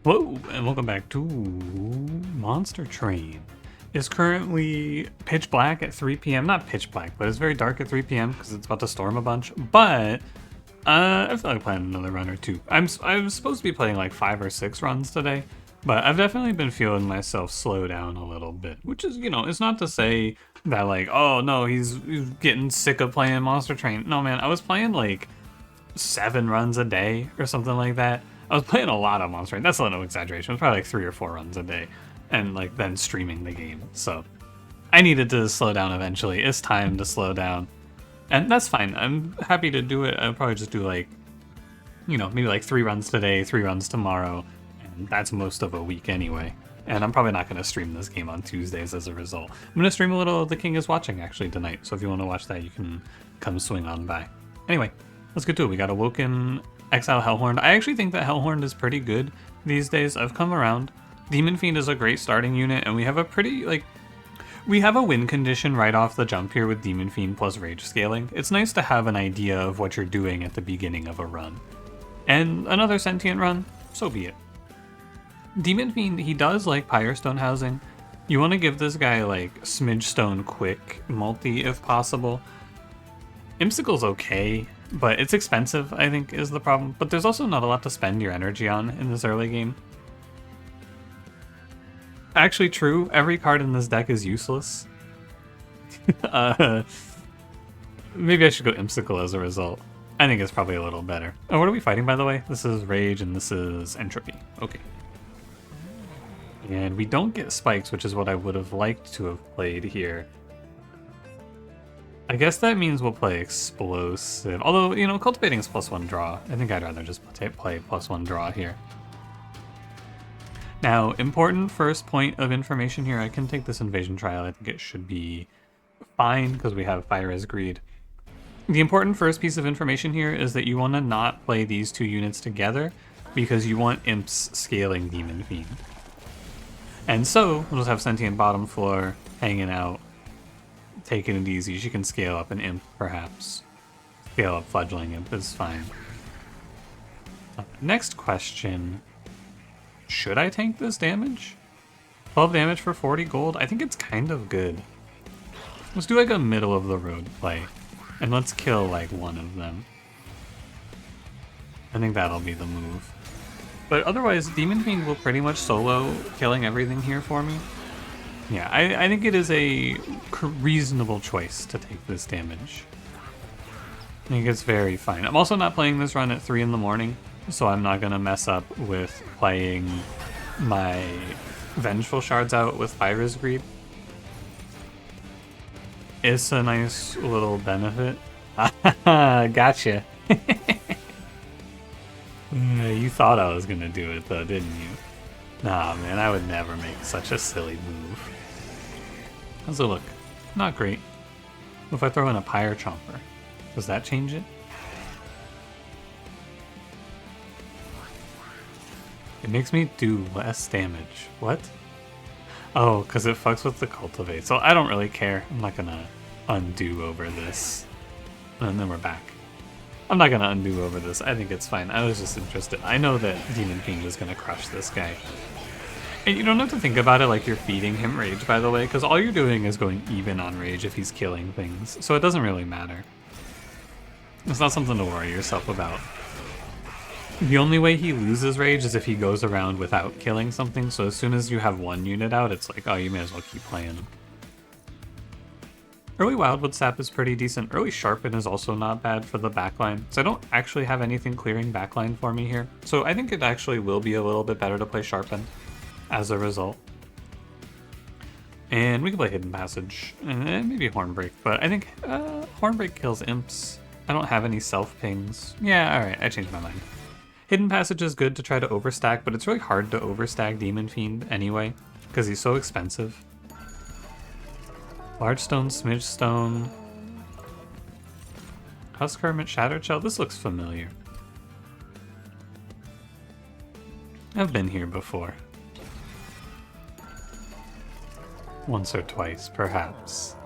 Hello, and welcome back to Monster Train. It's currently pitch black at 3 p.m. Not pitch black, but it's very dark at 3 p.m. because it's about to storm a bunch. But I feel like playing another run or two. I was supposed to be playing like 5 or 6 runs today, but I've definitely been feeling myself slow down a little bit. Which is, it's not to say that like, oh no, he's getting sick of playing Monster Train. No, man, I was playing like 7 runs a day or something like that. I was playing a lot of Monster Train. That's no exaggeration. It was probably like 3 or 4 runs a day, and like then streaming the game. So I needed to slow down eventually. It's time to slow down, and that's fine. I'm happy to do it. I'll probably just do like, maybe like 3 runs today, 3 runs tomorrow, and that's most of a week anyway. And I'm probably not going to stream this game on Tuesdays as a result. I'm going to stream a little The King is Watching actually tonight. So if you want to watch that, you can come swing on by. Anyway, let's get to it. We got Awoken, Exile Hellhorn. I actually think that Hellhorn is pretty good these days. I've come around. Demon Fiend is a great starting unit, and we have a pretty, we have a win condition right off the jump here with Demon Fiend plus Rage scaling. It's nice to have an idea of what you're doing at the beginning of a run. And another sentient run, so be it. Demon Fiend, he does like Pyre Stone housing. You want to give this guy like Smidge Stone quick multi if possible. Imsicle's okay, but it's expensive, I think, is the problem. But there's also not a lot to spend your energy on in this early game. Actually true, every card in this deck is useless. Maybe I should go Imsicle as a result. I think it's probably a little better. Oh, what are we fighting, by the way? This is Rage and this is Entropy. Okay. And we don't get spikes, which is what I would have liked to have played here. I guess that means we'll play Explosive. Although, Cultivating is +1 draw. I think I'd rather just play +1 draw here. Now, important first point of information here. I can take this Invasion Trial. I think it should be fine because we have Fire as Greed. The important first piece of information here is that you want to not play these 2 units together because you want Imps scaling Demon Fiend. And so, we'll just have Sentient bottom floor hanging out, taking it easy. She can scale up an Imp, perhaps. Scale up Fledgling Imp is fine. Next question. Should I tank this damage? 12 damage for 40 gold? I think it's kind of good. Let's do like a middle of the road play. And let's kill like one of them. I think that'll be the move. But otherwise, Demon Fiend will pretty much solo killing everything here for me. Yeah, I think it is a reasonable choice to take this damage. I think it's very fine. I'm also not playing this run at 3 in the morning, so I'm not going to mess up with playing my Vengeful Shards out with Pyre's Greed. It's a nice little benefit. Gotcha. You thought I was gonna do it though, didn't you? Nah, man, I would never make such a silly move. How's it look? Not great. What if I throw in a Pyre Chomper? Does that change it? It makes me do less damage. What? Oh, because it fucks with the Cultivate. So I don't really care. I'm not gonna undo over this. And then we're back. I'm not gonna undo over this. I think it's fine. I was just interested. I know that Demon Fiend is gonna crush this guy. And you don't have to think about it like you're feeding him rage, by the way, because all you're doing is going even on rage if he's killing things. So it doesn't really matter. It's not something to worry yourself about. The only way he loses rage is if he goes around without killing something. So as soon as you have one unit out, it's like, oh, you may as well keep playing him. Early Wildwood Sap is pretty decent. Early Sharpen is also not bad for the backline. So I don't actually have anything clearing backline for me here. So I think it actually will be a little bit better to play Sharpen as a result. And we can play Hidden Passage and maybe Hornbreak, but I think Hornbreak kills Imps. I don't have any self-pings. Yeah, alright, I changed my mind. Hidden Passage is good to try to overstack, but it's really hard to overstack Demon Fiend anyway, because he's so expensive. Large Stone, Smidge Stone, Husk Hermit, Shattered Shell. This looks familiar. I've been here before. Once or twice, perhaps.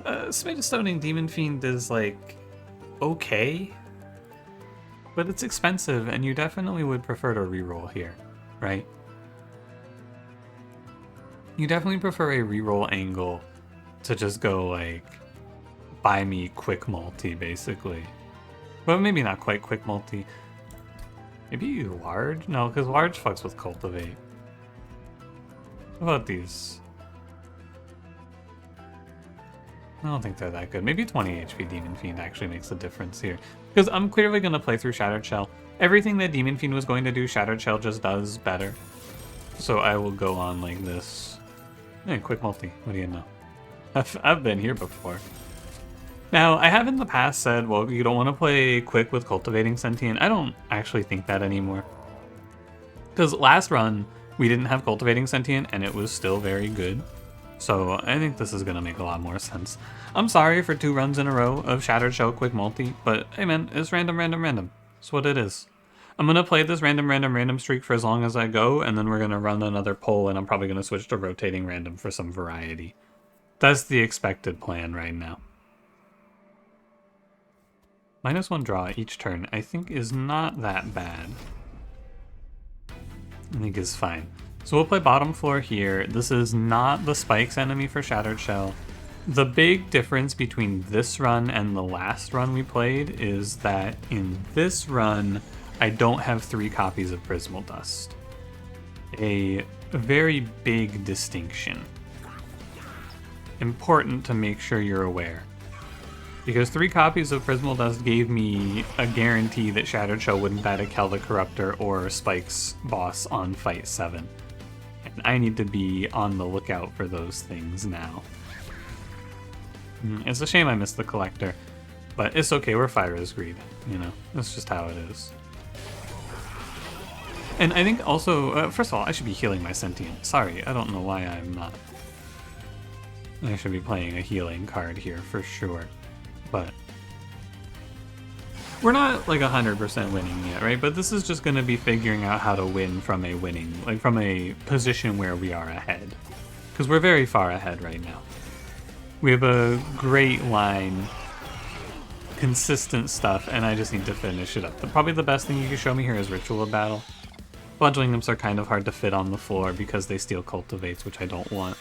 Smidge Stoning Demon Fiend is like okay, but it's expensive, and you definitely would prefer to reroll here, right? You definitely prefer a reroll angle to just go like, buy me quick multi, basically. But maybe not quite quick multi. Maybe large? No, because large fucks with cultivate. What about these? I don't think they're that good. Maybe 20 HP Demon Fiend actually makes a difference here. Because I'm clearly going to play through Shattered Shell. Everything that Demon Fiend was going to do, Shattered Shell just does better. So I will go on like this. Hey, quick multi. What do you know? I've been here before. Now, I have in the past said, well, you don't want to play quick with Cultivating Sentient. I don't actually think that anymore. Because last run, we didn't have Cultivating Sentient, and it was still very good. So I think this is going to make a lot more sense. I'm sorry for 2 runs in a row of Shattered Shell quick multi, but hey man, it's random, random, random. That's what it is. I'm going to play this random, random, random streak for as long as I go, and then we're going to run another poll, and I'm probably going to switch to rotating random for some variety. That's the expected plan right now. -1 draw each turn, I think is not that bad. I think is fine. So we'll play bottom floor here. This is not the spikes enemy for Shattered Shell. The big difference between this run and the last run we played is that in this run, I don't have 3 copies of Prismal Dust. A very big distinction. Important to make sure you're aware. Because 3 copies of Prismal Dust gave me a guarantee that Shattered Shell wouldn't bat a Kel the Corruptor or Spike's boss on Fight 7. And I need to be on the lookout for those things now. It's a shame I missed the Collector, but it's okay, we're Pyre's Greed, you know? That's just how it is. And I think also, first of all, I should be healing my Sentient. Sorry, I don't know why I'm not. I should be playing a healing card here for sure. But we're not like 100% winning yet, right? But this is just going to be figuring out how to win from a winning, like from a position where we are ahead. Because we're very far ahead right now. We have a great line, consistent stuff, and I just need to finish it up. Probably the best thing you can show me here is Ritual of Battle. Fledgling Imps are kind of hard to fit on the floor because they steal Cultivates, which I don't want.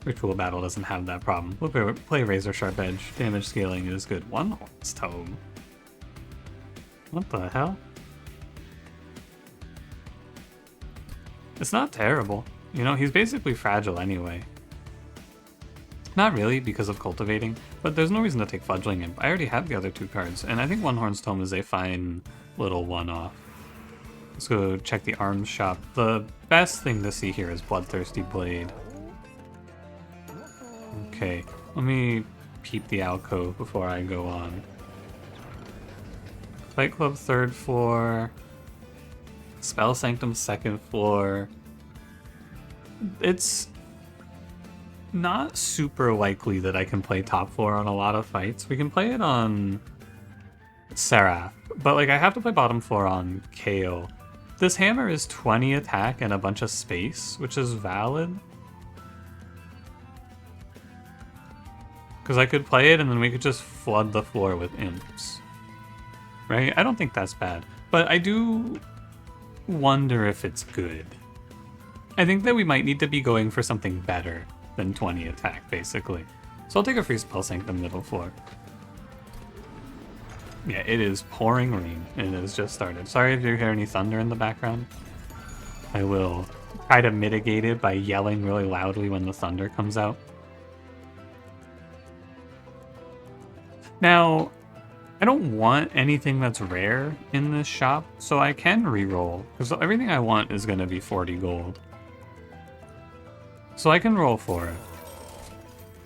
Ritual Battle doesn't have that problem. We'll play Razor Sharp Edge. Damage scaling is good. One Horn's Tome. What the hell? It's not terrible. You know, he's basically fragile anyway. Not really because of Cultivating, but there's no reason to take Fledgling Imp. I already have the other 2 cards, and I think One Horn's Tome is a fine little one-off. Let's go check the arms shop. The best thing to see here is Bloodthirsty Blade. Okay, let me peep the alcove before I go on. Fight Club 3rd floor. Spell Sanctum 2nd floor. It's not super likely that I can play top floor on a lot of fights. We can play it on Seraph, but like I have to play bottom floor on Kale. This hammer is 20 attack and a bunch of space, which is valid. Because I could play it and then we could just flood the floor with imps. Right? I don't think that's bad. But I do wonder if it's good. I think that we might need to be going for something better than 20 attack, basically. So I'll take a free Spell Sanctum middle floor. Yeah, it is pouring rain, and it has just started. Sorry if you hear any thunder in the background. I will try to mitigate it by yelling really loudly when the thunder comes out. Now, I don't want anything that's rare in this shop, so I can reroll, because everything I want is going to be 40 gold. So I can roll for it.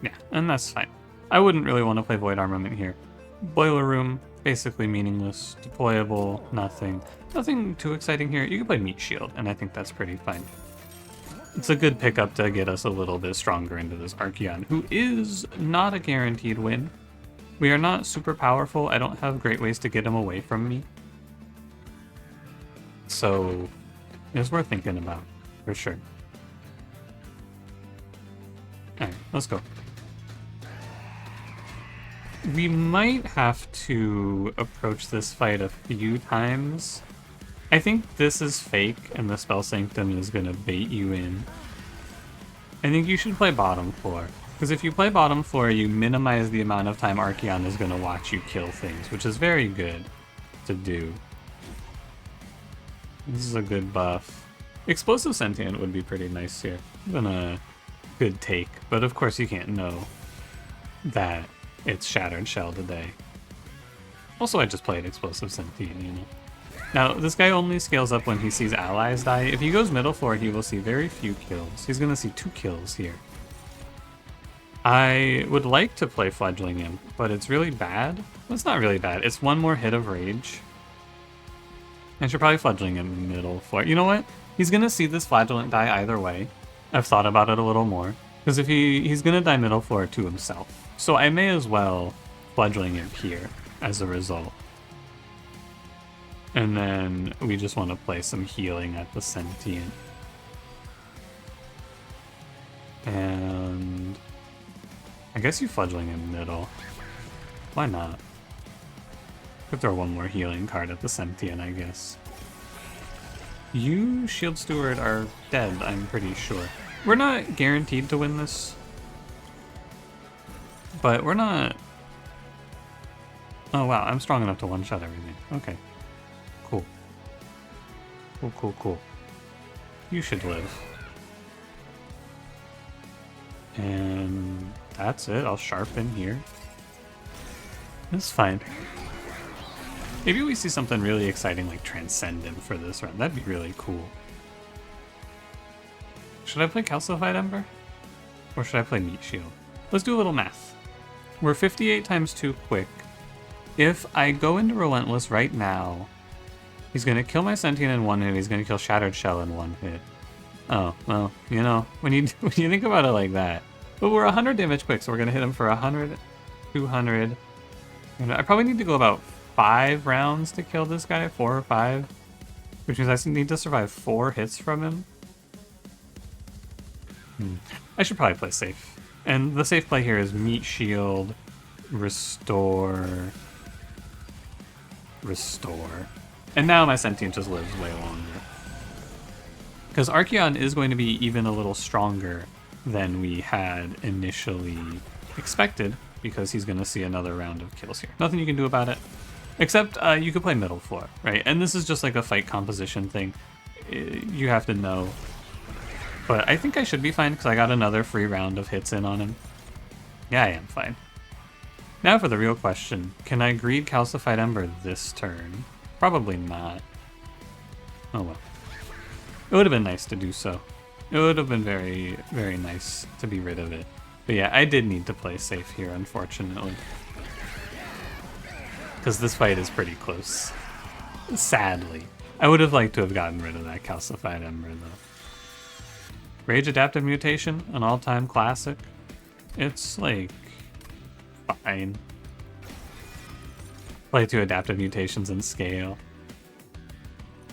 Yeah, and that's fine. I wouldn't really want to play Void Armament here. Boiler Room, basically meaningless. Deployable, nothing. Nothing too exciting here. You can play Meat Shield, and I think that's pretty fine. It's a good pickup to get us a little bit stronger into this Archeon, who is not a guaranteed win. We are not super powerful. I don't have great ways to get him away from me. So, it's worth thinking about, for sure. Alright, let's go. We might have to approach this fight a few times. I think this is fake, and the Spell Sanctum is gonna bait you in. I think you should play bottom floor. Because if you play bottom floor, you minimize the amount of time Archeon is gonna watch you kill things, which is very good to do. This is a good buff. Explosive Sentient would be pretty nice here. Been a good take, but of course you can't know that it's Shattered Shell today. Also, I just played Explosive Sentient, you know. Now, this guy only scales up when he sees allies die. If he goes middle floor, he will see very few kills. He's gonna see 2 kills here. I would like to play Fledgling Imp, but it's really bad. Well, it's not really bad. It's 1 more hit of Rage. I should probably Fledgling Imp middle floor. You know what? He's gonna see this Flagellant die either way. I've thought about it a little more. Because if he's gonna die middle floor to himself. So I may as well Fledgling Imp here as a result. And then we just want to play some healing at the Sentient. And I guess you Fledgling in middle. Why not? Could throw 1 more healing card at the Sentient, I guess. You, Shield Steward, are dead, I'm pretty sure. We're not guaranteed to win this. But we're not... Oh wow, I'm strong enough to one-shot everything. Okay. Cool. Cool, cool, cool. You should live. And that's it. I'll sharpen here. It's fine. Maybe we see something really exciting like Transcendent for this run. That'd be really cool. Should I play Calcified Ember? Or should I play Meat Shield? Let's do a little math. We're 58 times 2 quick. If I go into Relentless right now, he's going to kill my Sentient in 1 hit. He's going to kill Shattered Shell in 1 hit. Oh, well, you know, when you think about it like that. But we're 100 damage quick, so we're going to hit him for 100, 200. I probably need to go about 5 rounds to kill this guy, 4 or 5. Which means I need to survive 4 hits from him. I should probably play safe. And the safe play here is Meat Shield, Restore, Restore. And now my Sentient just lives way longer. Because Archeon is going to be even a little stronger than we had initially expected, because he's going to see another round of kills here. Nothing you can do about it, except you could play middle floor, right? And this is just like a fight composition thing. You have to know. But I think I should be fine, because I got another free round of hits in on him. Yeah, I am fine. Now for the real question. Can I greed Calcified Ember this turn? Probably not. Oh well. It would have been nice to do so. It would have been very, very nice to be rid of it. But yeah, I did need to play safe here, unfortunately. Because this fight is pretty close. Sadly. I would have liked to have gotten rid of that Calcified Ember, though. Rage Adaptive Mutation, an all-time classic. It's, like, fine. Play 2 Adaptive Mutations and scale.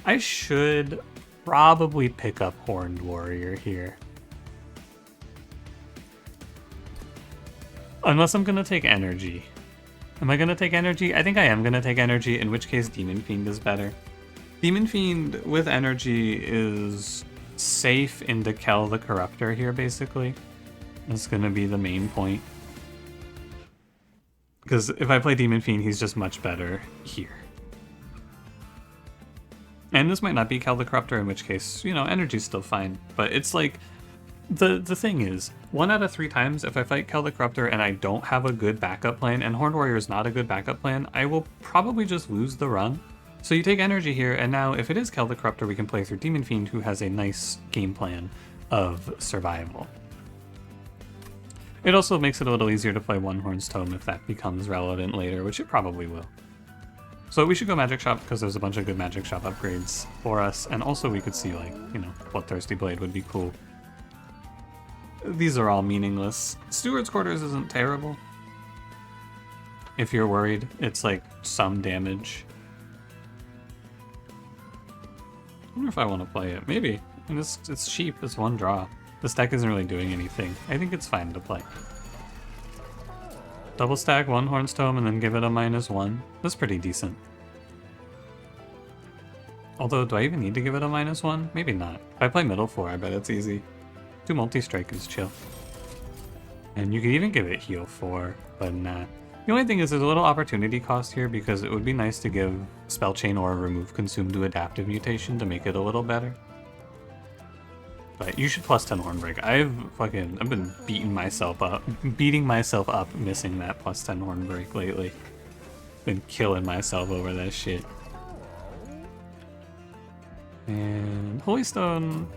I should probably pick up Horned Warrior here. Unless I'm gonna take energy. Am I gonna take energy? I think I am gonna take energy, in which case Demon Fiend is better. Demon Fiend with energy is safe into Kel the Corruptor here, basically. That's gonna be the main point. Because if I play Demon Fiend, he's just much better here. And this might not be Kel the Corruptor, in which case, you know, energy's still fine. But it's like, the thing is, 1 out of 3 times if I fight Kel the Corruptor and I don't have a good backup plan, and Horned Warrior is not a good backup plan, I will probably just lose the run. So you take energy here, and now if it is Kel the Corruptor, we can play through Demon Fiend, who has a nice game plan of survival. It also makes it a little easier to play One Horn's Tome if that becomes relevant later, which it probably will. So we should go Magic Shop, because there's a bunch of good Magic Shop upgrades for us, and also we could see, like, you know, Bloodthirsty Blade would be cool. These are all meaningless. Steward's Quarters isn't terrible. If you're worried, it's like some damage. I wonder if I want to play it. Maybe. And it's cheap. It's 1 draw. This deck isn't really doing anything. I think it's fine to play. Double stack one Horn's Tome and then give it a -1. That's pretty decent. Although, do I even need to give it a -1? Maybe not. If I play middle 4, I bet it's easy. 2 multi-strike is chill. And you could even give it heal 4, but nah. The only thing is there's a little opportunity cost here because it would be nice to give Spell Chain or Remove Consume to Adaptive Mutation to make it a little better. But you should +10 Hornbreak. I've been beating myself up missing that +10 Hornbreak lately. Been killing myself over that shit. And Holy Stone,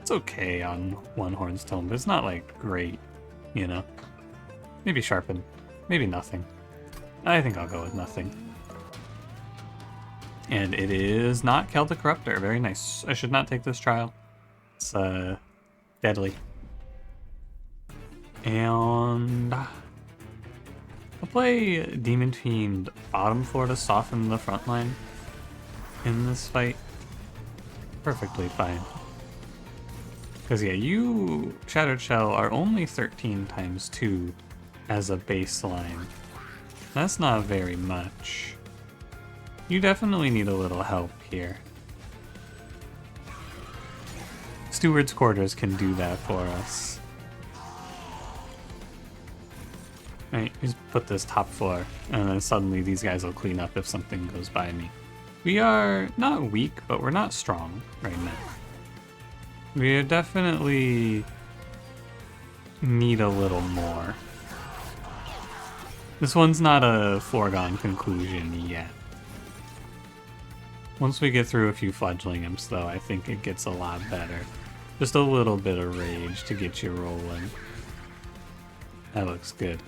it's okay on one Horn's Tome, but it's not like great, you know? Maybe Sharpen, maybe nothing. I think I'll go with nothing. And it is not Celtic Corruptor. Very nice. I should not take this trial. It's deadly. And I'll play Demon Fiend bottom 4 to soften the front line in this fight. Perfectly fine. Because yeah, you, Shattered Shell, are only 13 times 2 as a baseline. That's not very much. You definitely need a little help here. Steward's Quarters can do that for us. Right, just put this top floor, and then suddenly these guys will clean up if something goes by me. We are not weak, but we're not strong right now. We definitely need a little more. This one's not a foregone conclusion yet. Once we get through a few Fledgling Imps, though, I think it gets a lot better. Just a little bit of rage to get you rolling. That looks good.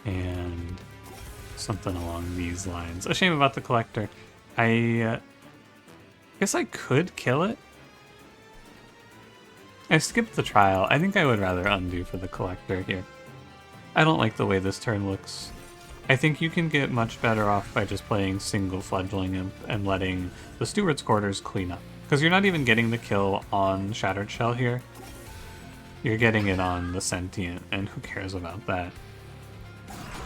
And something along these lines. A shame about the Collector. I guess I could kill it. I skipped the trial. I think I would rather undo for the Collector here. I don't like the way this turn looks. I think you can get much better off by just playing single Fledgling Imp and letting the Steward's Quarters clean up. Because you're not even getting the kill on Shattered Shell here. You're getting it on the Sentient, and who cares about that?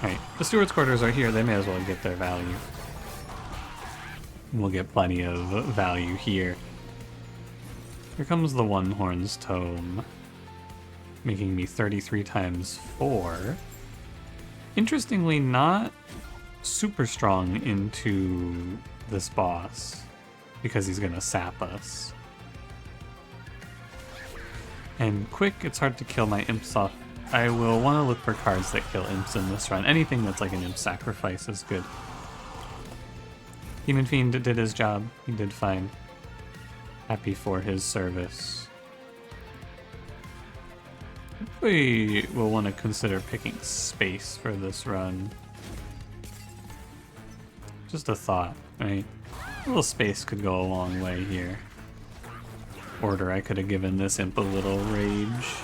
Right, the Steward's Quarters are here, they may as well get their value. We'll get plenty of value here. Here comes the One Horn's Tome, making me 33 times 4. Interestingly, not super strong into this boss, because he's gonna sap us. And quick, it's hard to kill my imps off. I will want to look for cards that kill imps in this run. Anything that's like an imp sacrifice is good. Demon Fiend did his job. He did fine. Happy for his service. We will want to consider picking space for this run. Just a thought, right? A little space could go a long way here. Order, I could have given this imp a little rage.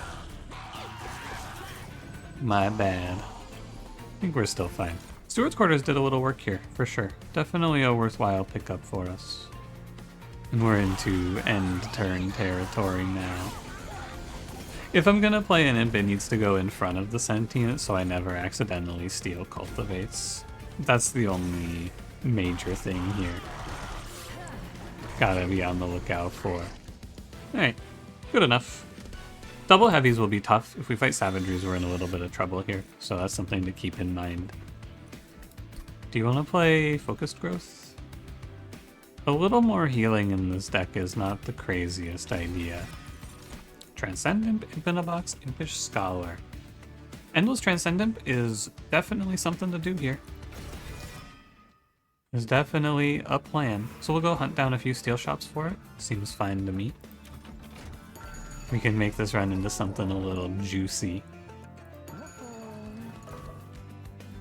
My bad. I think we're still fine. Steward's Quarters did a little work here, for sure. Definitely a worthwhile pickup for us. And we're into end turn territory now. If I'm gonna play an imp, it needs to go in front of the Sentient so I never accidentally steal Cultivates. That's the only major thing here. Gotta be on the lookout for. Alright, good enough. Double heavies will be tough. If we fight Savageries, we're in a little bit of trouble here, so that's something to keep in mind. Do you want to play Focused Growth? A little more healing in this deck is not the craziest idea. Transcendent, Imp in a Box, Impish Scholar. Endless Transcendent is definitely something to do here. There's definitely a plan. So we'll go hunt down a few steel shops for it. Seems fine to me. We can make this run into something a little juicy.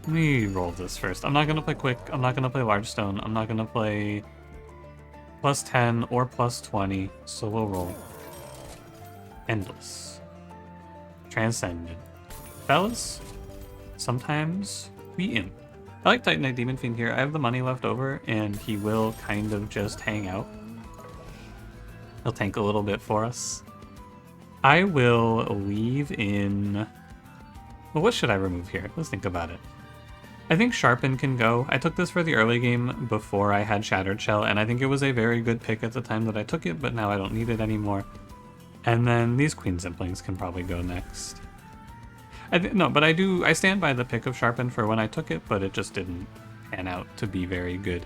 Let me roll this first. I'm not going to play quick. I'm not going to play large stone. I'm not going to play +10 or +20. So we'll roll. Endless. Transcendent. Fellas, sometimes we imp. I like Titanite Demon Fiend here. I have the money left over, and he will kind of just hang out. He'll tank a little bit for us. I will leave in Well, what should I remove here? Let's think about it. I think Sharpen can go. I took this for the early game before I had Shattered Shell, and I think it was a very good pick at the time that I took it, but now I don't need it anymore. And then these Queen Zimplings can probably go next. No, but I stand by the pick of Sharpen for when I took it, but it just didn't pan out to be very good.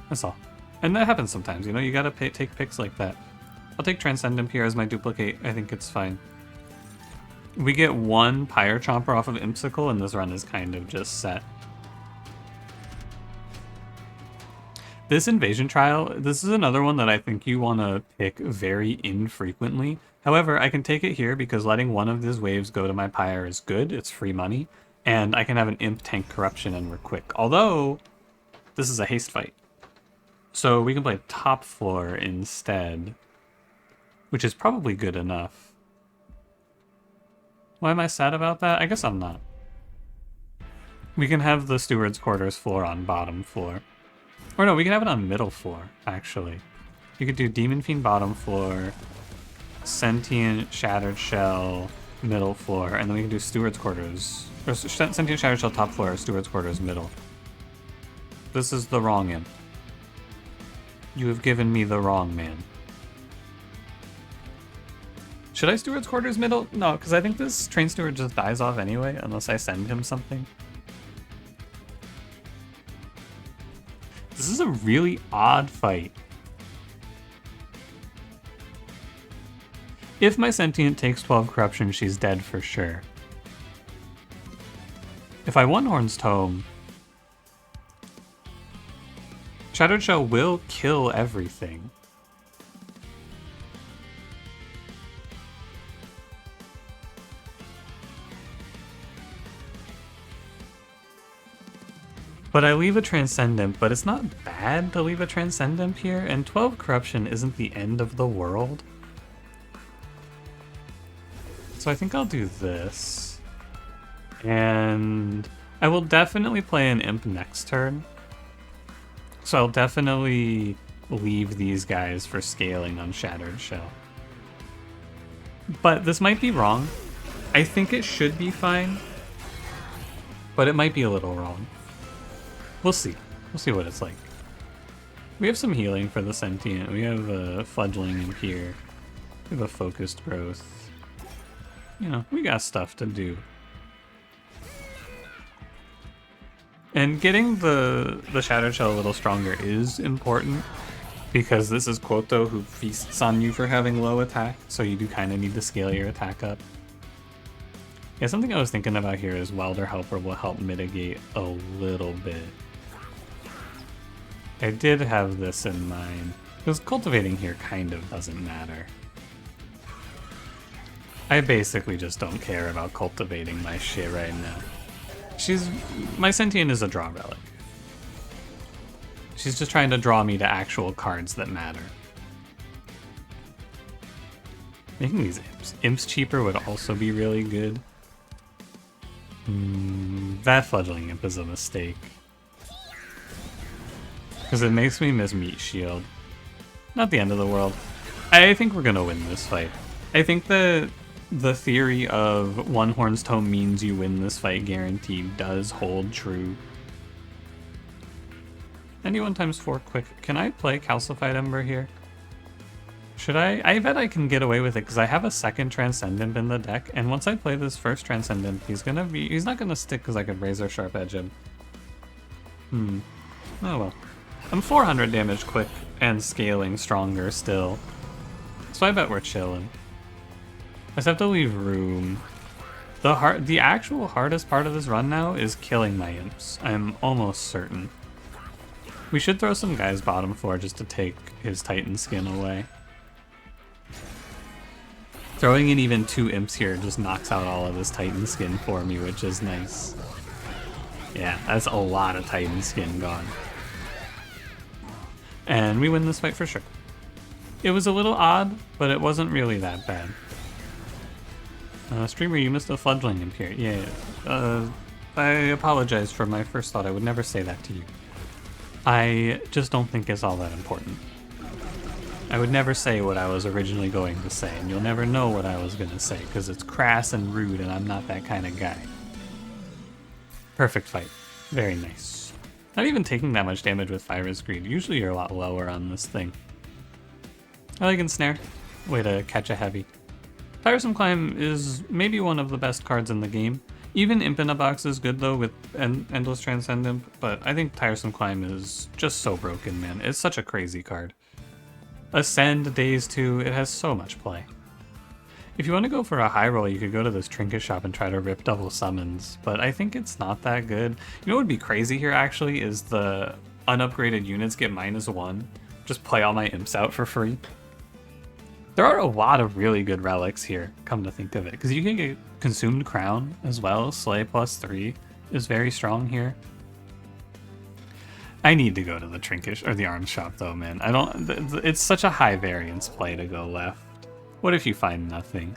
That's all. And that happens sometimes, you know, you gotta take picks like that. I'll take Transcendent here as my duplicate. I think it's fine. We get one Pyre Chomper off of Impsicle, and this run is kind of just set. This Invasion Trial, this is another one that I think you want to pick very infrequently. However, I can take it here because letting one of these waves go to my Pyre is good. It's free money. And I can have an Imp tank Corruption and we're quick. Although, this is a haste fight. So we can play top floor instead, which is probably good enough. Why am I sad about that? I guess I'm not. We can have the Steward's Quarters floor on bottom floor. Or no, we can have it on middle floor, actually. You could do Demon Fiend bottom floor, Sentient Shattered Shell middle floor, and then we can do Steward's Quarters. Or Sentient Shattered Shell top floor, Steward's Quarters middle. This is the wrong imp. You have given me the wrong man. Should I Steward's Quarters middle? No, because I think this Train Steward just dies off anyway, unless I send him something. This is a really odd fight. If my Sentient takes 12 Corruption, she's dead for sure. If I One Horn's Tome, Shattered Shell will kill everything. But I leave a Transcendent, but it's not bad to leave a Transcendent here, and 12 Corruption isn't the end of the world. So I think I'll do this. And I will definitely play an Imp next turn. So I'll definitely leave these guys for scaling on Shattered Shell. But this might be wrong. I think it should be fine, but it might be a little wrong. We'll see. We'll see what it's like. We have some healing for the Sentient. We have a Fledgling in here. We have a Focused Growth. You know, we got stuff to do. And getting the Shattered Shell a little stronger is important, because this is Quoto who feasts on you for having low attack, so you do kind of need to scale your attack up. Yeah, something I was thinking about here is Welder Helper will help mitigate a little bit. I did have this in mind, because cultivating here kind of doesn't matter. I basically just don't care about cultivating my shit right now. My Sentient is a draw relic. She's just trying to draw me to actual cards that matter. Making these imps cheaper would also be really good. That Fledgling Imp is a mistake. Because it makes me miss Meat Shield. Not the end of the world. I think we're gonna win this fight. I think that the theory of One Horn's Tome means you win this fight guaranteed does hold true. 91 times 4 quick. Can I play Calcified Ember here? Should I? I bet I can get away with it because I have a second Transcendent in the deck, and once I play this first Transcendent, he's not gonna stick because I could Razor Sharp Edge him. Oh well. I'm 400 damage quick and scaling stronger still. So I bet we're chilling. I just have to leave room. The actual hardest part of this run now is killing my imps. I'm almost certain. We should throw some guys bottom floor just to take his Titan skin away. Throwing in even 2 imps here just knocks out all of his Titan skin for me, which is nice. Yeah, that's a lot of Titan skin gone. And we win this fight for sure. It was a little odd, but it wasn't really that bad. Streamer, you missed a Fledgling Imp here. Yeah, I apologize for my first thought. I would never say that to you. I just don't think it's all that important. I would never say what I was originally going to say, and you'll never know what I was going to say, because it's crass and rude, and I'm not that kind of guy. Perfect fight. Very nice. Not even taking that much damage with Pyre's Greed. Usually you're a lot lower on this thing. I like Ensnare. Way to catch a heavy. Tiresome Climb is maybe one of the best cards in the game. Even Imp in a Box is good though with Endless Transcendent, but I think Tiresome Climb is just so broken, man. It's such a crazy card. Ascend, Daze 2, it has so much play. If you want to go for a high roll, you could go to this trinket shop and try to rip double summons, but I think it's not that good. You know what would be crazy here actually is the unupgraded units get -1. Just play all my imps out for free. There are a lot of really good relics here, come to think of it, because you can get Consumed Crown as well. Slay +3 is very strong here. I need to go to the trinket or the arms shop though, man. I don't. It's such a high variance play to go left. What if you find nothing?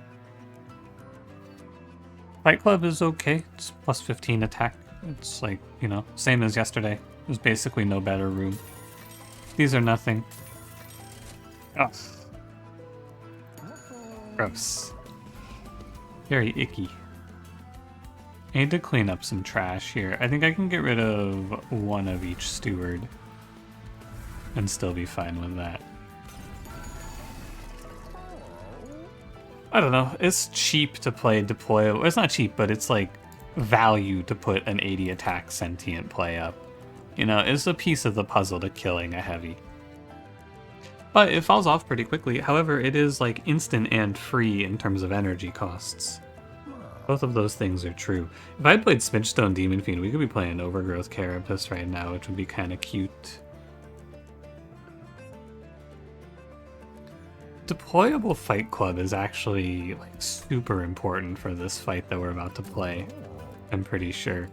Fight Club is okay. It's +15 attack. It's like, you know, same as yesterday. There's basically no better room. These are nothing. Ugh. Gross. Very icky. I need to clean up some trash here. I think I can get rid of one of each steward and still be fine with that. I don't know. It's cheap to play deploy. It's not cheap, but it's like value to put an 80 attack sentient play up. You know, it's a piece of the puzzle to killing a heavy. But it falls off pretty quickly. However, it is like instant and free in terms of energy costs. Both of those things are true. If I had played Smidgestone Demon Fiend, we could be playing Overgrowth Carapace right now, which would be kind of cute. Deployable Fight Club is actually like super important for this fight that we're about to play, I'm pretty sure.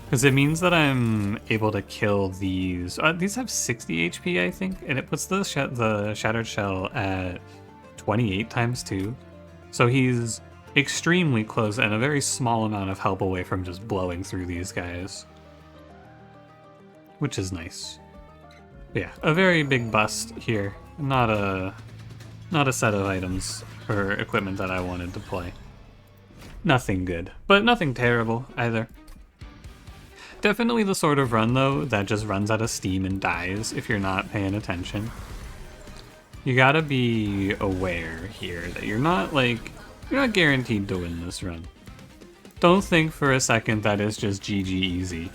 Because it means that I'm able to kill these. These have 60 HP, I think, and it puts the Shattered Shell at 28 times 2. So he's extremely close and a very small amount of help away from just blowing through these guys. Which is nice. But yeah, a very big bust here. Not a set of items or equipment that I wanted to play. Nothing good, but nothing terrible either. Definitely the sort of run, though, that just runs out of steam and dies if you're not paying attention. You gotta be aware here that you're not guaranteed to win this run. Don't think for a second that it's just GG easy.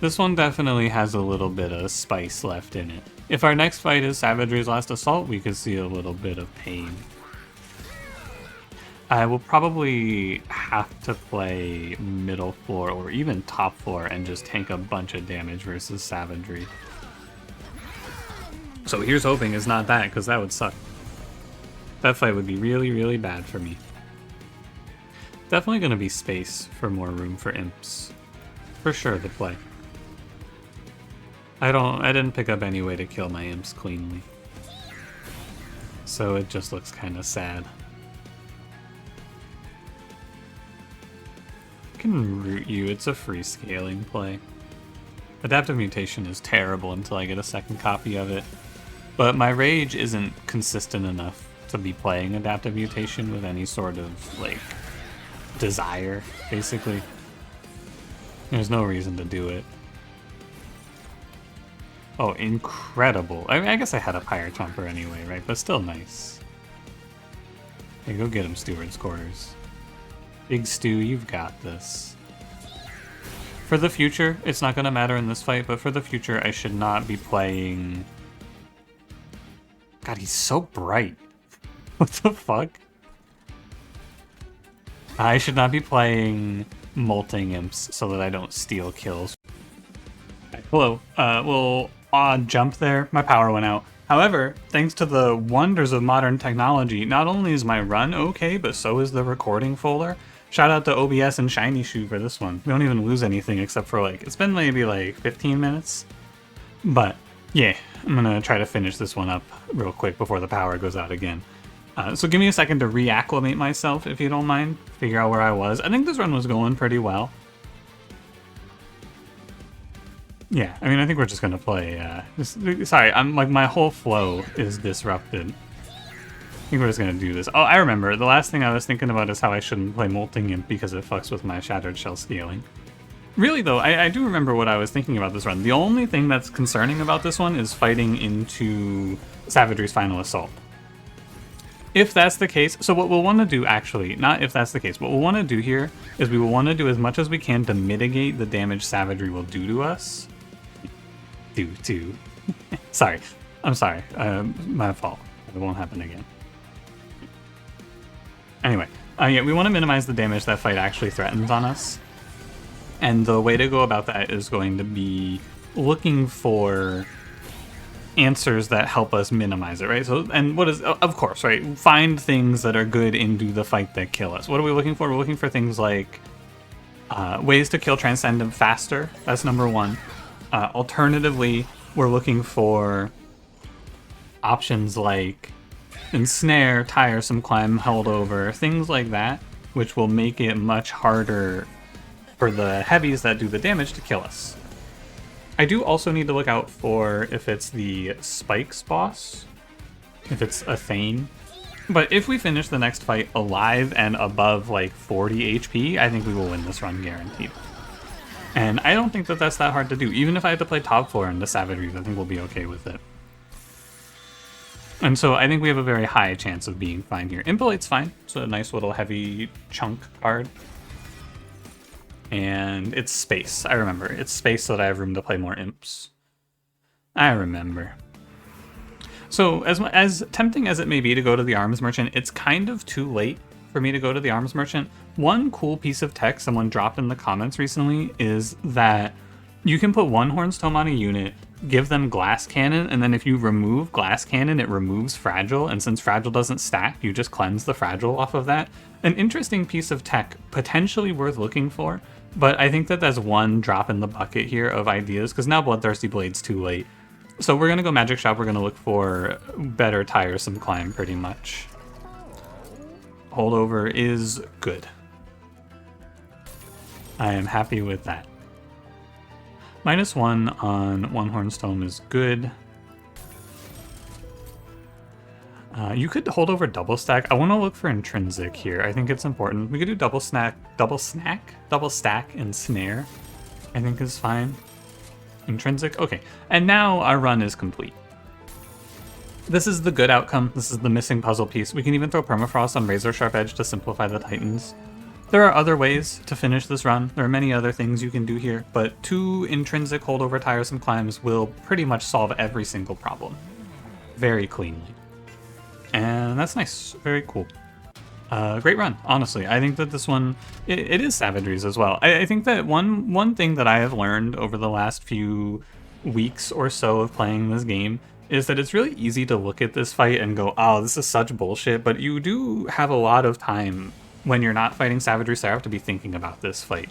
This one definitely has a little bit of spice left in it. If our next fight is Savagery's Last Assault, we could see a little bit of pain. I will probably have to play middle floor or even top floor and just tank a bunch of damage versus Savagery. So here's hoping it's not that, because that would suck. That fight would be really, really bad for me. Definitely going to be space for more room for imps. For sure to play. I didn't pick up any way to kill my imps cleanly. So it just looks kind of sad. I can root you, it's a free scaling play. Adaptive Mutation is terrible until I get a second copy of it. But my rage isn't consistent enough to be playing Adaptive Mutation with any sort of, like, desire, basically. There's no reason to do it. Oh, incredible. I mean, I guess I had a Pyre Chomper anyway, right? But still nice. Hey, go get him, Steward's Quarters. Big Stu, you've got this. For the future, it's not going to matter in this fight, but for the future, I should not be playing... God, he's so bright. What the fuck? I should not be playing Molting Imps so that I don't steal kills. Right, hello. Little odd jump there. My power went out. However, thanks to the wonders of modern technology, not only is my run okay, but so is the recording folder. Shout out to OBS and Shiny Shoe for this one. We don't even lose anything except for, like, it's been maybe like 15 minutes. But yeah, I'm gonna try to finish this one up real quick before the power goes out again. So give me a second to reacclimate myself, if you don't mind. Figure out where I was. I think this run was going pretty well. Yeah, I mean, I think we're just gonna play, sorry, I'm like, my whole flow is disrupted. I think we're just gonna do this. Oh, I remember, the last thing I was thinking about is how I shouldn't play Molting Imp because it fucks with my Shattered Shell scaling. Really though, I do remember what I was thinking about this run. The only thing that's concerning about this one is fighting into Savagery's Final Assault. If that's the case, so what we'll want to do actually, not if that's the case, what we'll want to do here is we will want to do as much as we can to mitigate the damage Savagery will do to us. Sorry. I'm sorry. My fault. It won't happen again. Anyway, yeah, we want to minimize the damage that fight actually threatens on us. And the way to go about that is going to be looking for answers that help us minimize it, right? So, and what is, of course, right? Find things that are good into the fight that kill us. What are we looking for? We're looking for things like ways to kill Transcendent faster. That's number one. Alternatively, we're looking for options like Ensnare, Tiresome Climb, Held Over, things like that, which will make it much harder for the heavies that do the damage to kill us. I do also need to look out for if it's the Spikes boss, if it's a Thane. But if we finish the next fight alive and above like 40 HP, I think we will win this run guaranteed. And I don't think that that's that hard to do. Even if I have to play top 4 into Savageries, I think we'll be okay with it. And so I think we have a very high chance of being fine here. Impolate's fine. It's a nice little heavy chunk card. And it's space. I remember. It's space so that I have room to play more imps. I remember. So as tempting as it may be to go to the Arms Merchant, it's kind of too late for me to go to the Arms Merchant. One cool piece of tech someone dropped in the comments recently is that you can put one Horn's Tome on a unit, give them Glass Cannon, and then if you remove Glass Cannon, it removes Fragile, and since Fragile doesn't stack, you just cleanse the Fragile off of that. An interesting piece of tech, potentially worth looking for, but I think that that's one drop in the bucket here of ideas, because now Bloodthirsty Blade's too late. So we're going to go Magic Shop, we're going to look for better Tiresome Climb, pretty much. Holdover is good. I am happy with that. -1 on One Horn's Tome is good. You could hold over double stack. I want to look for intrinsic here. I think it's important. We could do double stack, and snare. I think is fine. Intrinsic, okay. And now our run is complete. This is the good outcome. This is the missing puzzle piece. We can even throw Permafrost on Razor Sharp Edge to simplify the Titans. There are other ways to finish this run. There are many other things you can do here, but 2 intrinsic holdover tiresome climbs will pretty much solve every single problem. Very cleanly. And that's nice. Very cool. Great run, honestly. I think that this one, it is Savageries as well. I think that one thing that I have learned over the last few weeks or so of playing this game is that it's really easy to look at this fight and go, oh, this is such bullshit, but you do have a lot of time when you're not fighting Savagery Seraph to be thinking about this fight.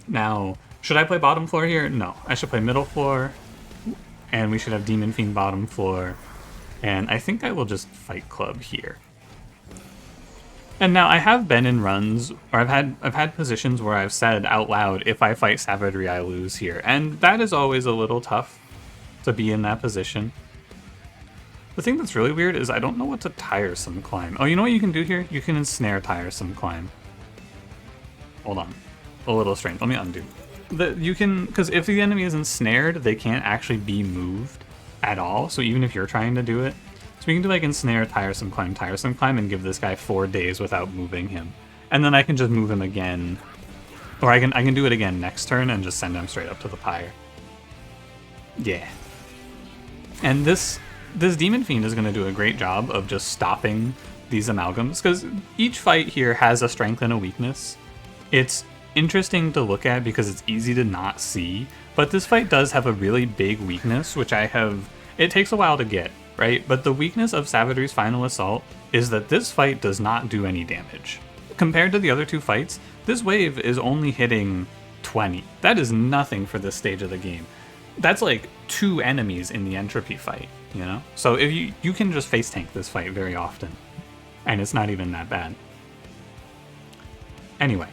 Now, should I play bottom floor here? No. I should play middle floor, and we should have Demon Fiend bottom floor, and I think I will just Fight Club here. And now I have been in runs, or I've had positions where I've said out loud, if I fight Savagery, I lose here. And that is always a little tough to be in that position. The thing that's really weird is I don't know what to tiresome climb. Oh, you know what you can do here? You can ensnare tiresome climb. Hold on. A little strange. Let me undo. You can, because if the enemy is ensnared, they can't actually be moved at all. So even if you're trying to do it, so we can do like ensnare, tiresome climb, and give this guy 4 days without moving him. And then I can just move him again. Or I can do it again next turn and just send him straight up to the Pyre. Yeah. And this Demon Fiend is going to do a great job of just stopping these amalgams, because each fight here has a strength and a weakness. It's interesting to look at because it's easy to not see, but this fight does have a really big weakness, which it takes a while to get, right? But the weakness of Savagery's Final Assault is that this fight does not do any damage. Compared to the other 2 fights, this wave is only hitting 20. That is nothing for this stage of the game. That's like 2 enemies in the entropy fight, you know? So if you can just face tank this fight very often, and it's not even that bad. Anyway,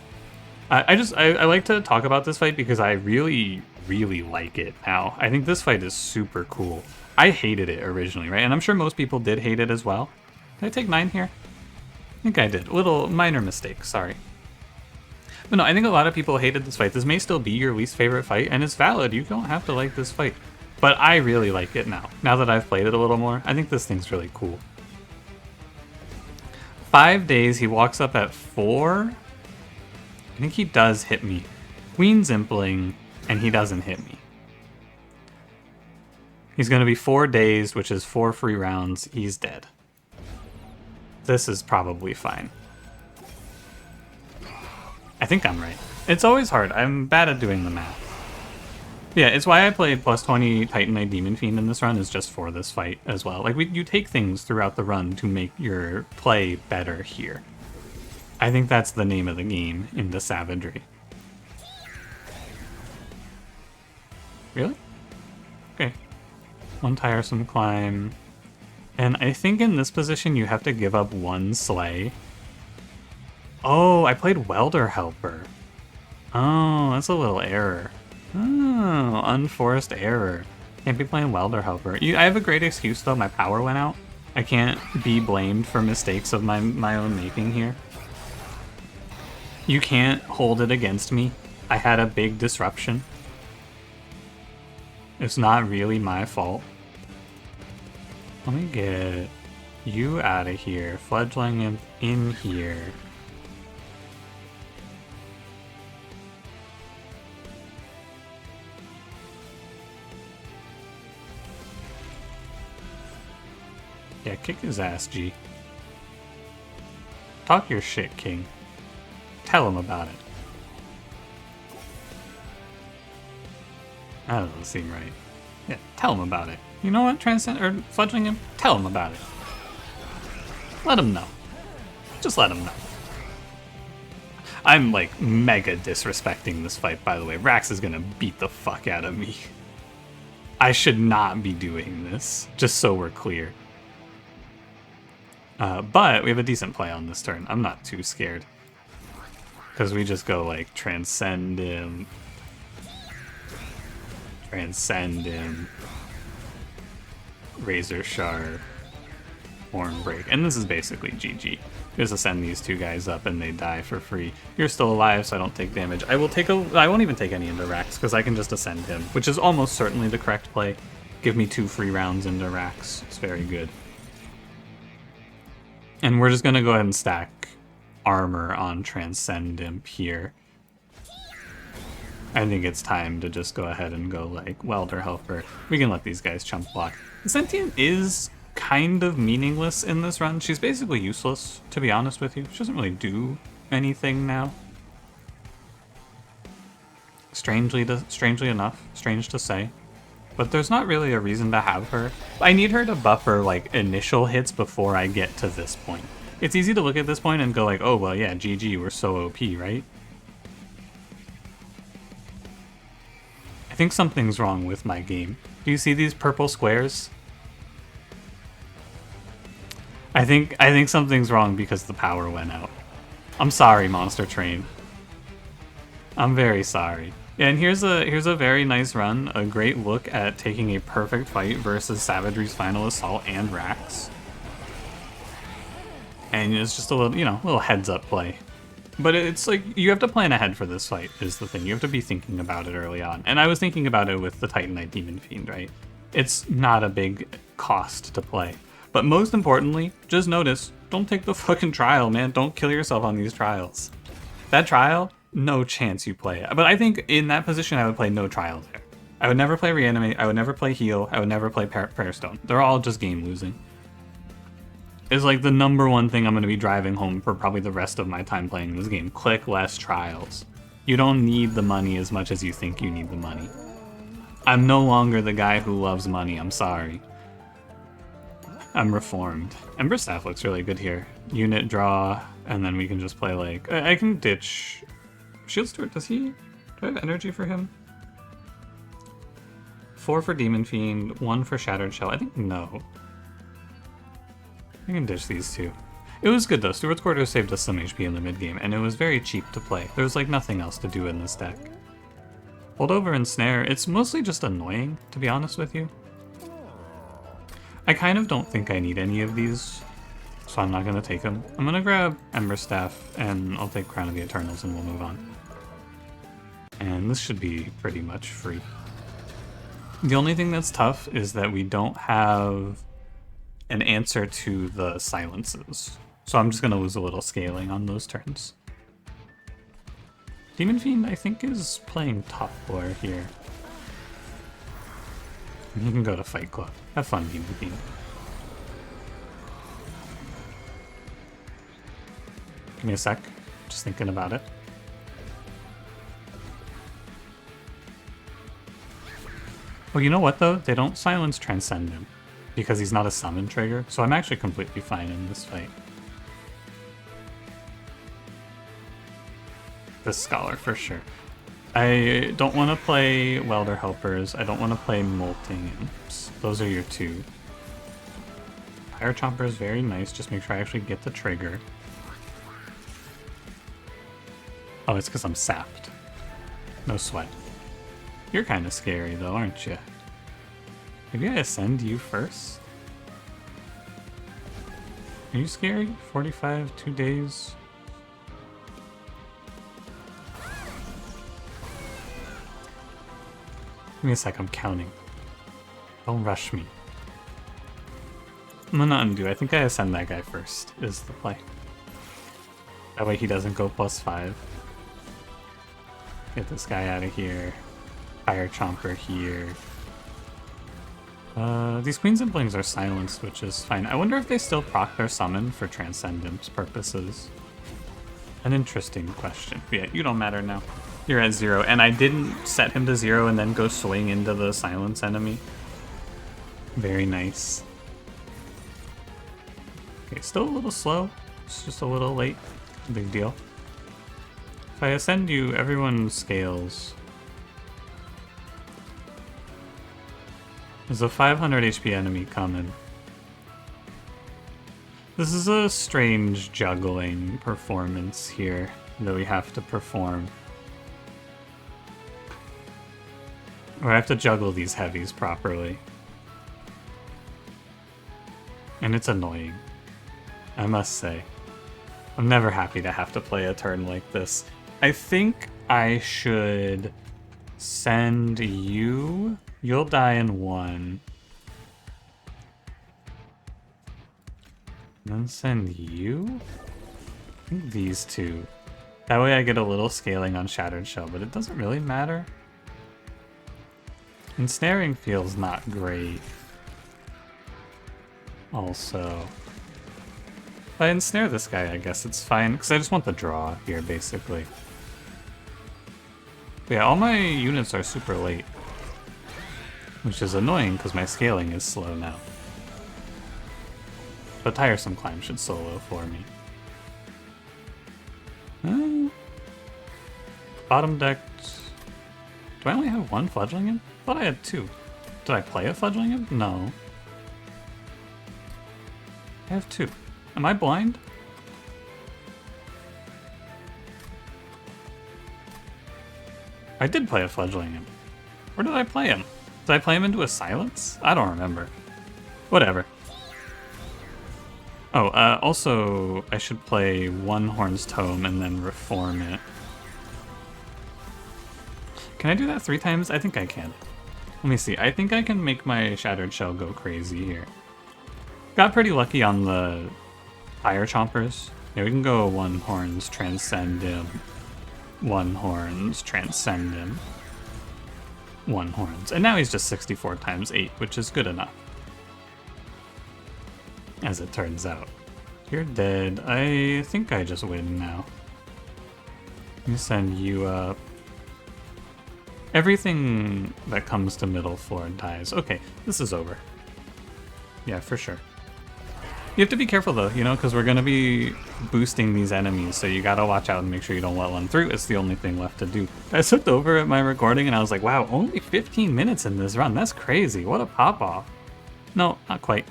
I like to talk about this fight because I really, really like it now. I think this fight is super cool. I hated it originally, right? And I'm sure most people did hate it as well. Did I take 9 here? I think I did. A little minor mistake, sorry. But no, I think a lot of people hated this fight. This may still be your least favorite fight, and it's valid. You don't have to like this fight. But I really like it now. Now that I've played it a little more, I think this thing's really cool. 5 days, he walks up at 4. I think he does hit me. Queen Zimpling, and he doesn't hit me. He's going to be 4 days, which is 4 free rounds. He's dead. This is probably fine. I think I'm right. It's always hard. I'm bad at doing the math. Yeah, it's why I played plus 20 Titanite Demon Fiend in this run, is just for this fight as well. Like, you take things throughout the run to make your play better here. I think that's the name of the game in the savagery. Really? Okay. One tiresome climb. And I think in this position you have to give up 1 slay. Oh, I played Welder Helper. Oh, that's a little error. Oh, unforced error. Can't be playing Welder Helper. I have a great excuse though, my power went out. I can't be blamed for mistakes of my own making here. You can't hold it against me. I had a big disruption. It's not really my fault. Let me get you out of here. Fledgling Imp in here. Yeah, kick his ass, G. Talk your shit, King. Tell him about it. That doesn't seem right. Yeah, tell him about it. You know what, Fledgling him? Tell him about it. Let him know. Just let him know. I'm, like, mega disrespecting this fight, by the way. Rax is gonna beat the fuck out of me. I should not be doing this, just so we're clear. But we have a decent play on this turn. I'm not too scared. Because we just go, like, transcend him. Transcend him. Razor Shard. Horn Break. And this is basically GG. Just to send these 2 guys up and they die for free. You're still alive, so I don't take damage. I won't even take any into Rax, because I can just ascend him, which is almost certainly the correct play. Give me 2 free rounds into Rax. It's very good. And we're just going to go ahead and stack armor on Transcend Imp here. I think it's time to just go ahead and go, like, Welder Helper. We can let these guys chump block. The Sentient is kind of meaningless in this run. She's basically useless, to be honest with you. She doesn't really do anything now. Strangely enough, strange to say. But there's not really a reason to have her. I need her to buffer, like, initial hits before I get to this point. It's easy to look at this point and go like, oh, well, yeah, GG, we're so OP, right? I think something's wrong with my game. Do you see these purple squares? I think something's wrong because the power went out. I'm sorry, Monster Train. I'm very sorry. Yeah, and here's a very nice run, a great look at taking a perfect fight versus Savagery's Final Assault and Rax. And it's just a little, you know, little heads up play. But it's like, you have to plan ahead for this fight, is the thing. You have to be thinking about it early on. And I was thinking about it with the Titanite Demon Fiend, right? It's not a big cost to play. But most importantly, just notice, don't take the fucking trial, man. Don't kill yourself on these trials. That trial, no chance you play it. But I think in that position, I would play no trial there. I would never play Reanimate, I would never play Heal, I would never play Prayer Stone. They're all just game losing. It's like the #1 thing I'm going to be driving home for probably the rest of my time playing this game. Click less trials. You don't need the money as much as you think you need the money. I'm no longer the guy who loves money, I'm sorry. I'm reformed. Ember Staff looks really good here. Unit draw, and then we can just play like... I can ditch... Shield Steward, do I have energy for him? 4 for Demon Fiend, 1 for Shattered Shell. I think no. I can ditch these 2. It was good though. Steward's Quarter saved us some HP in the mid game, and it was very cheap to play. There was like nothing else to do in this deck. Holdover and Snare, it's mostly just annoying, to be honest with you. I kind of don't think I need any of these so I'm not gonna take him. I'm gonna grab Ember Staff, and I'll take Crown of the Eternals, and we'll move on. And this should be pretty much free. The only thing that's tough is that we don't have an answer to the silences. So I'm just gonna lose a little scaling on those turns. Demon Fiend, I think, is playing top floor here. You can go to Fight Club. Have fun, Demon Fiend. Give me a sec. Just thinking about it. Well, you know what, though? They don't silence Transcendent because he's not a summon trigger, so I'm actually completely fine in this fight. This Scholar, for sure. I don't want to play Welder Helpers. I don't want to play Molting Imps. Those are your two. Fire Chomper is very nice. Just make sure I actually get the trigger. Oh, it's because I'm sapped. No sweat. You're kind of scary, though, aren't you? Maybe I ascend you first? Are you scary? 45, 2 days? Give me a sec, I'm counting. Don't rush me. I'm gonna undo. I think I ascend that guy first, is the play. That way he doesn't go +5. Get this guy out of here. Fire Chomper here. These Queens and Blings are silenced, which is fine. I wonder if they still proc their summon for Transcendence purposes. An interesting question. But yeah, you don't matter now. You're at 0, and I didn't set him to 0 and then go swing into the silence enemy. Very nice. Okay, still a little slow. It's just a little late. Big deal. If I ascend you, everyone scales. There's a 500 HP enemy coming. This is a strange juggling performance here that we have to perform. Or I have to juggle these heavies properly. And it's annoying, I must say. I'm never happy to have to play a turn like this. I think I should send you. You'll die in 1. And then send you? I think these two. That way I get a little scaling on Shattered Shell, but it doesn't really matter. Ensnaring feels not great. Also. If I ensnare this guy, I guess it's fine, because I just want the draw here, basically. But yeah, all my units are super late. Which is annoying, because my scaling is slow now. But Tiresome Climb should solo for me. Bottom decked... Do I only have 1 Fledgling Imp? I thought I had 2. Did I play a Fledgling Imp? No. I have 2. Am I blind? I did play a Fledgling Imp. Where did I play him? Did I play him into a silence? I don't remember. Whatever. Oh, also, I should play 1 Horn's Tome and then reform it. Can I do that 3 times? I think I can. Let me see. I think I can make my Shattered Shell go crazy here. Got pretty lucky on the Fire Chompers. Yeah, we can go 1 Horns, Transcend him. 1 Horns, Transcend him. 1 Horns. And now he's just 64 times 8, which is good enough. As it turns out. You're dead. I think I just win now. Let me send you up. Everything that comes to middle floor dies. Okay, this is over. Yeah, for sure. You have to be careful though, you know, because we're going to be boosting these enemies, so you gotta watch out and make sure you don't let one through. It's the only thing left to do. I looked over at my recording and I was like, wow, only 15 minutes in this run. That's crazy. What a pop-off. No, not quite.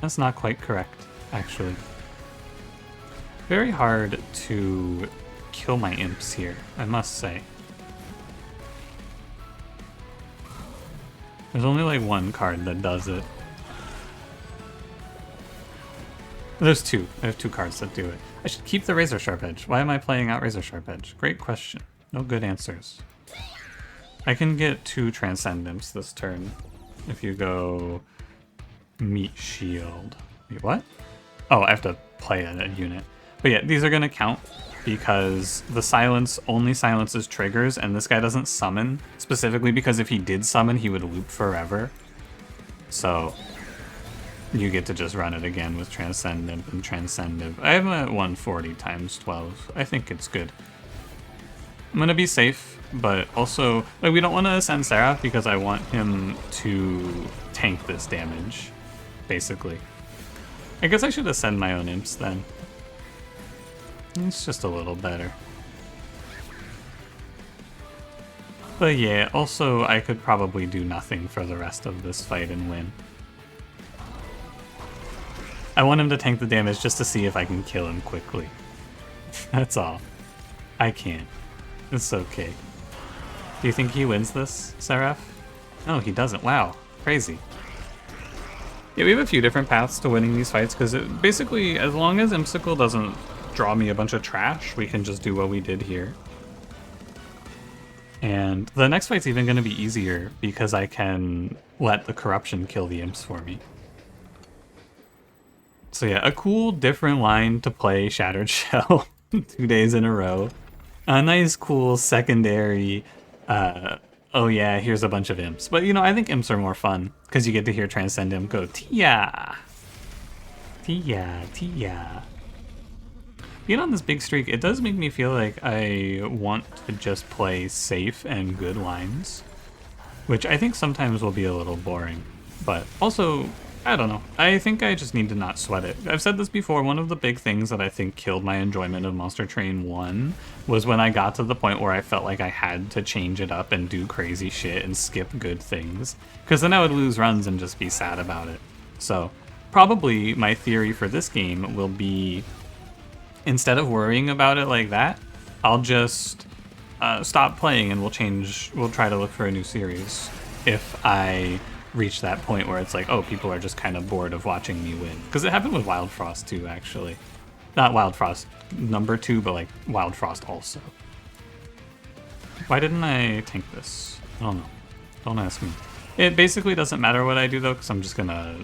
That's not quite correct, actually. Very hard to kill my imps here, I must say. There's only like 1 card that does it. There's two. I have two cards that do it. I should keep the Razor Sharp Edge. Why am I playing out Razor Sharp Edge? Great question. No good answers. I can get 2 Transcendence this turn if you go Meat Shield. Wait, what? Oh, I have to play a unit. But yeah, these are going to count because the silence only silences triggers, and this guy doesn't summon, specifically because if he did summon, he would loop forever. So you get to just run it again with Transcendent and Transcendent. I have a 140 times 12. I think it's good. I'm going to be safe, but also, like, we don't want to ascend Seraph because I want him to tank this damage, basically. I guess I should ascend my own imps then. It's just a little better. But yeah, also I could probably do nothing for the rest of this fight and win. I want him to tank the damage just to see if I can kill him quickly. That's all. I can't. It's okay. Do you think he wins this, Seraph? No, he doesn't. Wow. Crazy. Yeah, we have a few different paths to winning these fights, because basically, as long as Imsicle doesn't draw me a bunch of trash, we can just do what we did here. And the next fight's even going to be easier, because I can let the corruption kill the imps for me. So yeah, a cool, different line to play Shattered Shell 2 days in a row. A nice, cool secondary, oh yeah, here's a bunch of imps. But, you know, I think imps are more fun, because you get to hear Transcend Imp go, Tia! Tia, Tia. Being on this big streak, it does make me feel like I want to just play safe and good lines, which I think sometimes will be a little boring. But also, I don't know. I think I just need to not sweat it. I've said this before, one of the big things that I think killed my enjoyment of Monster Train 1 was when I got to the point where I felt like I had to change it up and do crazy shit and skip good things, because then I would lose runs and just be sad about it. So probably my theory for this game will be, instead of worrying about it like that, I'll just stop playing and we'll try to look for a new series if I reach that point where it's like, oh, people are just kind of bored of watching me win. Because it happened with Wild Frost too, actually. Not Wild Frost number 2, but like Wild Frost also. Why didn't I tank this? I don't know. Don't ask me. It basically doesn't matter what I do though, because I'm just gonna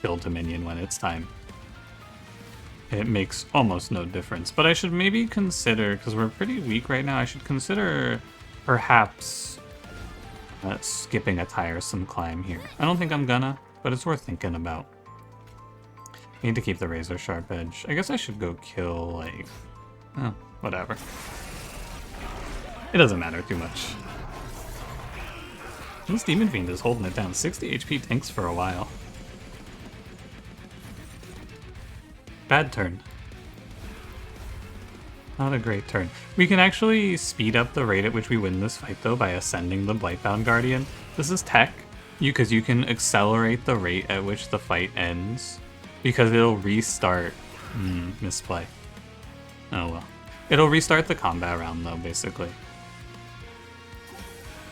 kill Dominion when it's time. It makes almost no difference. But I should maybe consider, because we're pretty weak right now, I should consider perhaps skipping a tiresome climb here. I don't think I'm gonna, but it's worth thinking about. Need to keep the Razor Sharp Edge. I guess I should go kill, like, oh, whatever. It doesn't matter too much. This Demon Fiend is holding it down. 60 HP tanks for a while. Bad turn. Not a great turn. We can actually speed up the rate at which we win this fight, though, by ascending the Blightbound Guardian. This is tech, because you can accelerate the rate at which the fight ends, because it'll restart... misplay. Oh well. It'll restart the combat round, though, basically.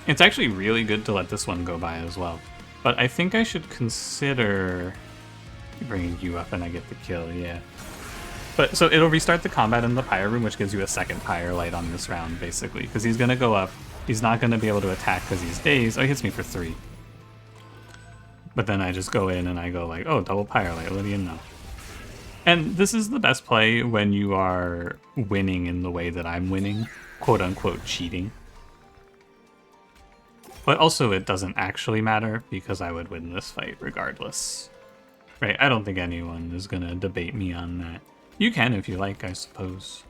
It's actually really good to let this one go by as well. But I think I should consider bringing you up and I get the kill, yeah. But so it'll restart the combat in the Pyre room, which gives you a second Pyre light on this round, basically. Because he's going to go up. He's not going to be able to attack because he's dazed. Oh, he hits me for 3. But then I just go in and I go like, oh, double Pyre light, what do you know? And this is the best play when you are winning in the way that I'm winning. Quote unquote cheating. But also it doesn't actually matter because I would win this fight regardless. Right, I don't think anyone is going to debate me on that. You can if you like, I suppose.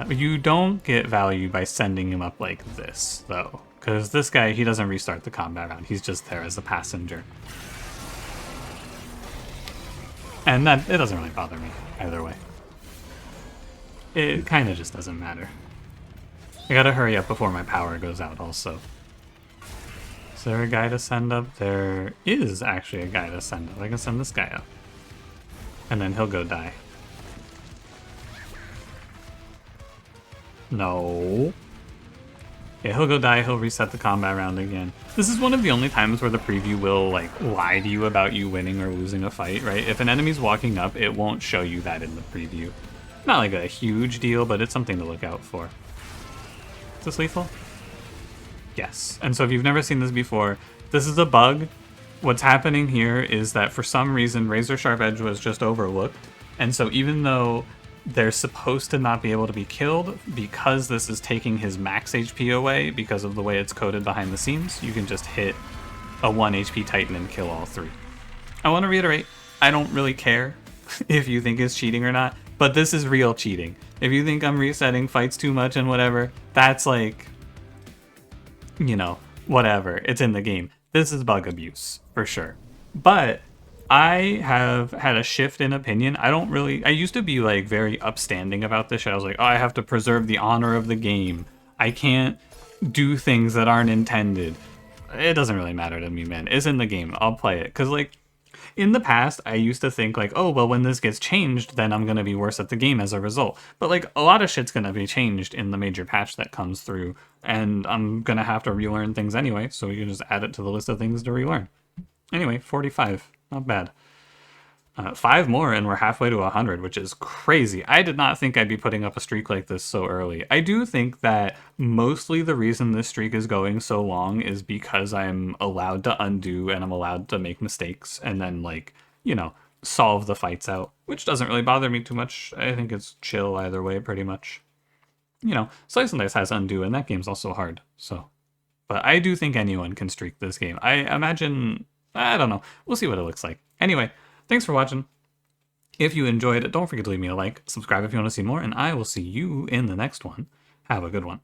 You don't get value by sending him up like this, though. Because this guy, he doesn't restart the combat round. He's just there as a passenger. And that, it doesn't really bother me, either way. It kind of just doesn't matter. I gotta hurry up before my power goes out, also. Is there a guy to send up? There is actually a guy to send up. I can send this guy up. And then he'll go die. No. Yeah, he'll go die, he'll reset the combat round again. This is one of the only times where the preview will, like, lie to you about you winning or losing a fight, right? If an enemy's walking up, it won't show you that in the preview. Not like a huge deal, but it's something to look out for. Is this lethal? Yes. And so if you've never seen this before, this is a bug. What's happening here is that for some reason, Razor Sharp Edge was just overlooked. And so even though they're supposed to not be able to be killed, because this is taking his max HP away because of the way it's coded behind the scenes, you can just hit a 1 HP Titan and kill all 3. I want to reiterate, I don't really care if you think it's cheating or not, but this is real cheating. If you think I'm resetting fights too much and whatever, that's like, you know, whatever. It's in the game. This is bug abuse, for sure. But I have had a shift in opinion. I used to be like very upstanding about this shit. I was like, oh, I have to preserve the honor of the game. I can't do things that aren't intended. It doesn't really matter to me, man. It's in the game. I'll play it. Cause like in the past, I used to think like, oh, well, when this gets changed, then I'm going to be worse at the game as a result. But like a lot of shit's going to be changed in the major patch that comes through. And I'm going to have to relearn things anyway. So we can just add it to the list of things to relearn. Anyway, 45. Not bad. 5 more and we're halfway to 100, which is crazy. I did not think I'd be putting up a streak like this so early. I do think that mostly the reason this streak is going so long is because I'm allowed to undo and I'm allowed to make mistakes and then, like, you know, solve the fights out, which doesn't really bother me too much. I think it's chill either way, pretty much. You know, Slice and Dice has undo and that game's also hard, so. But I do think anyone can streak this game. I imagine, I don't know. We'll see what it looks like. Anyway, thanks for watching. If you enjoyed it, don't forget to leave me a like, subscribe if you want to see more, and I will see you in the next one. Have a good one.